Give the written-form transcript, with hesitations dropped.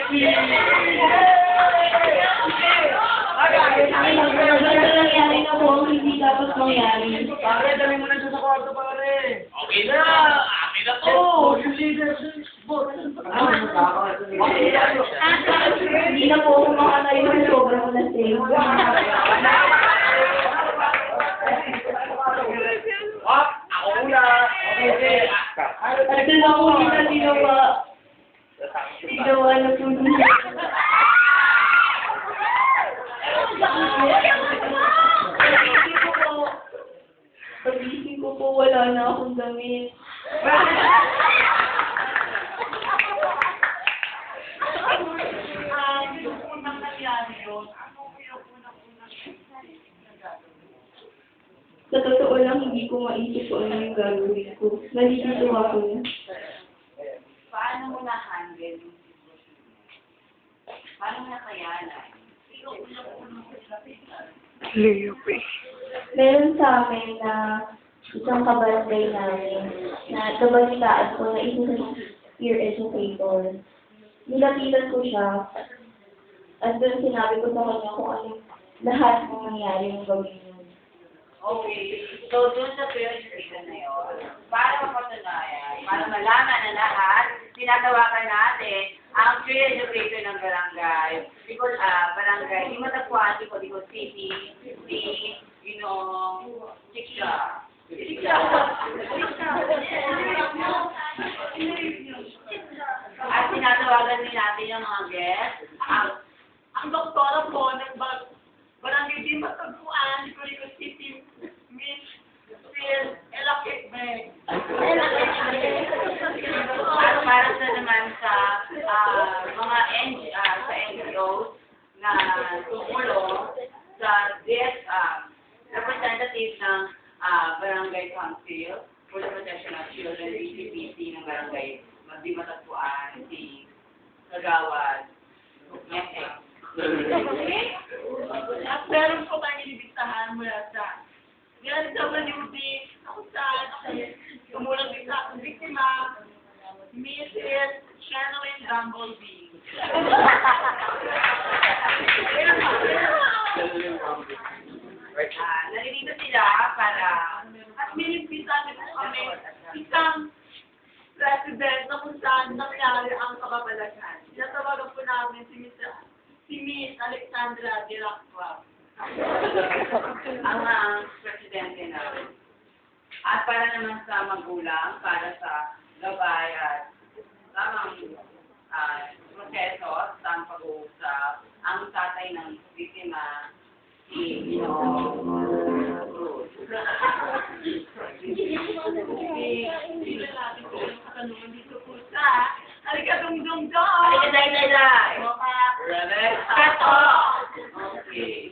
Nangyari na po ang hindi dapat mangyari. Pare, dali mo na siya sa kwarto, pare. Okay na! Amin na to! Yung leader, Hindi na po ako makatayo ng sobrang lasing. Ako muna! Okay. At na ako na ginawa. Ginawa na po niya. Pagising ko po, wala na akong damit. Sa totoo lang, hindi ko maisip kung ano yung gagawin ko. Nalilito ako na. Paano mo na-handle? Paano mo nakayanan? Meron sa amin na isang kabarangay namin na nabalitaan ko na isang peer educator. Nilapitan ko siya at doon sinabi ko sa kanya kung ano lahat ng nangyari yung gawin niya. Okay. So, doon sa peer education na yun, para mapatunayan, para malaman na lahat, tinatawagan natin ang peer educator ng barangay. Because, barangay, di matagpuan ko, di ko city, Siksha. At tinatawagan din natin yung mga guests. Ang doktora po, barangay di matagpuan, Licorico City, Miss Phil Elakitme. At para sa naman sa mga sa NGOs na tumulong sa representative ng Barangay Council for the Protection of Children, BCPC ng Barangay Di Matagpuan, si Kagawad, FX. At meron po tayong inibistahan mula sa WD, kung saan tumulong din sa biktima, Mrs. Channeline Bumblebee. Nalilito sila para At minimpisan po kami isang president na kung saan nangyari ang kababalagan. Tinatawagan po namin si Miss Alexandra de la Cruz. ang presidente namin. At para naman sa magulang, para sa gabay at tamang proseso, tamang pag-uusap, ang tatay ng biktima, si Cruz. Hindi na natin po yung katanungan dito po sa Halika Dungdungdong! Halika day! Mga Ready? Cut off! Okay.